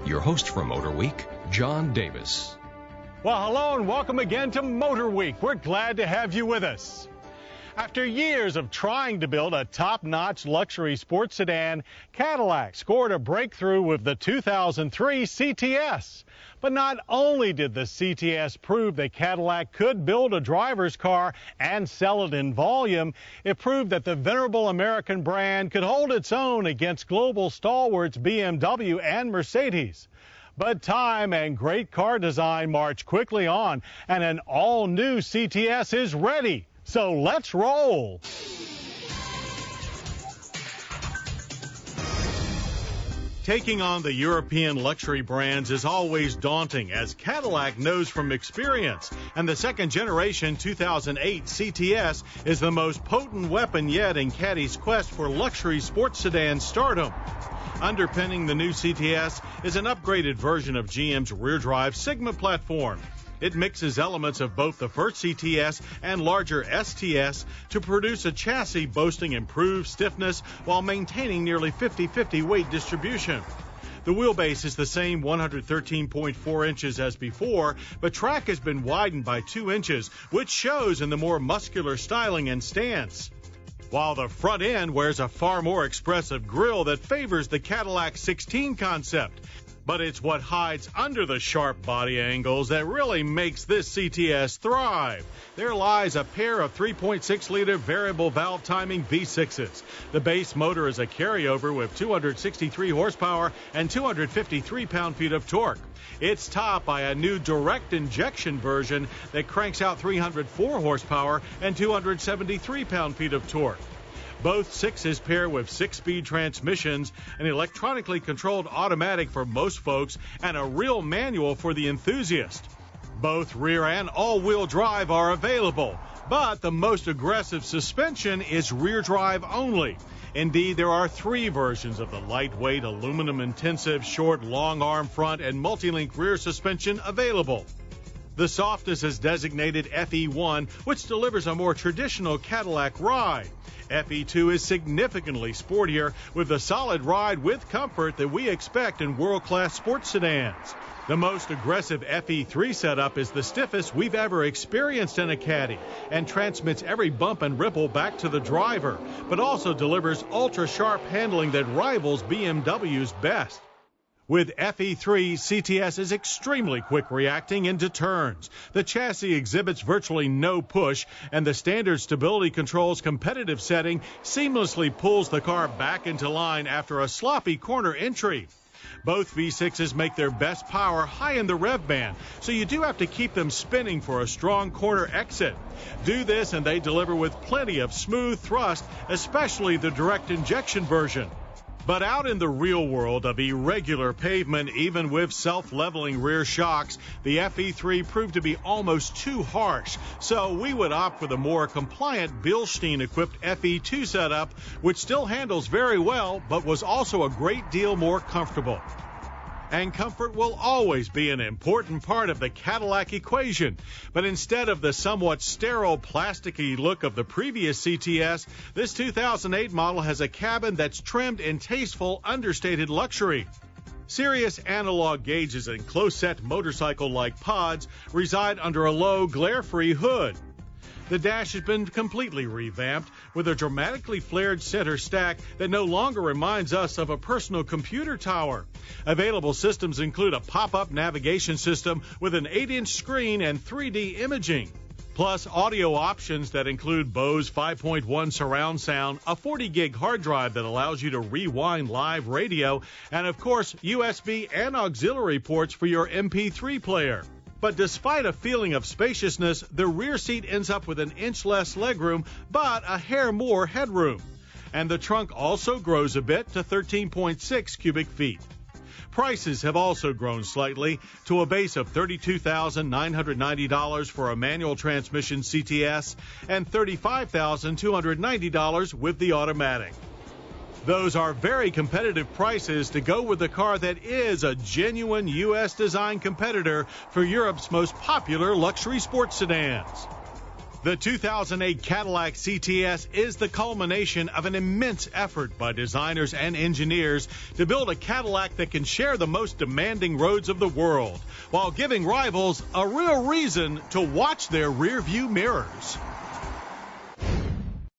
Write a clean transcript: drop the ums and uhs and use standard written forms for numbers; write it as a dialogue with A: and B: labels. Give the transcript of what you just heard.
A: your host for Motorweek, John Davis.
B: Well, hello and welcome again to Motorweek. We're glad to have you with us. After years of trying to build a top-notch luxury sports sedan, Cadillac scored a breakthrough with the 2003 CTS. But not only did the CTS prove that Cadillac could build a driver's car and sell it in volume, it proved that the venerable American brand could hold its own against global stalwarts BMW and Mercedes. But time and great car design march quickly on, and an all-new CTS is ready. So let's roll. Taking on the European luxury brands is always daunting, as Cadillac knows from experience, and the second-generation 2008 CTS is the most potent weapon yet in Caddy's quest for luxury sports sedan stardom. Underpinning the new CTS is an upgraded version of GM's rear-drive Sigma platform. It mixes elements of both the first CTS and larger STS to produce a chassis boasting improved stiffness while maintaining nearly 50-50 weight distribution. The wheelbase is the same 113.4 inches as before, but track has been widened by 2 inches, which shows in the more muscular styling and stance. While the front end wears a far more expressive grille that favors the Cadillac 16 concept. But it's what hides under the sharp body angles that really makes this CTS thrive. There lies a pair of 3.6-liter variable valve timing V6s. The base motor is a carryover with 263 horsepower and 253 pound-feet of torque. It's topped by a new direct injection version that cranks out 304 horsepower and 273 pound-feet of torque. Both 6s pair with 6-speed transmissions, an electronically controlled automatic for most folks, and a real manual for the enthusiast. Both rear and all-wheel drive are available, but the most aggressive suspension is rear drive only. Indeed, there are 3 versions of the lightweight, aluminum-intensive, short, long-arm front and multi-link rear suspension available. The softest is designated FE1, which delivers a more traditional Cadillac ride. FE2 is significantly sportier, with a solid ride with comfort that we expect in world-class sports sedans. The most aggressive FE3 setup is the stiffest we've ever experienced in a Caddy and transmits every bump and ripple back to the driver, but also delivers ultra-sharp handling that rivals BMW's best. With FE3, CTS is extremely quick reacting into turns. The chassis exhibits virtually no push, and the standard stability control's competitive setting seamlessly pulls the car back into line after a sloppy corner entry. Both V6s make their best power high in the rev band, so you do have to keep them spinning for a strong corner exit. Do this and they deliver with plenty of smooth thrust, especially the direct injection version. But out in the real world of irregular pavement, even with self-leveling rear shocks, the FE3 proved to be almost too harsh. So we would opt for the more compliant Bilstein-equipped FE2 setup, which still handles very well, but was also a great deal more comfortable. And comfort will always be an important part of the Cadillac equation. But instead of the somewhat sterile, plasticky look of the previous CTS, this 2008 model has a cabin that's trimmed in tasteful, understated luxury. Serious analog gauges and close-set motorcycle-like pods reside under a low, glare-free hood. The dash has been completely revamped with a dramatically flared center stack that no longer reminds us of a personal computer tower. Available systems include a pop-up navigation system with an 8-inch screen and 3D imaging, plus audio options that include Bose 5.1 surround sound, a 40-gig hard drive that allows you to rewind live radio, and of course, USB and auxiliary ports for your MP3 player. But despite a feeling of spaciousness, the rear seat ends up with an inch less legroom, but a hair more headroom. And the trunk also grows a bit to 13.6 cubic feet. Prices have also grown slightly to a base of $32,990 for a manual transmission CTS and $35,290 with the automatic. Those are very competitive prices to go with a car that is a genuine U.S. design competitor for Europe's most popular luxury sports sedans. The 2008 Cadillac CTS is the culmination of an immense effort by designers and engineers to build a Cadillac that can share the most demanding roads of the world, while giving rivals a real reason to watch their rear view mirrors.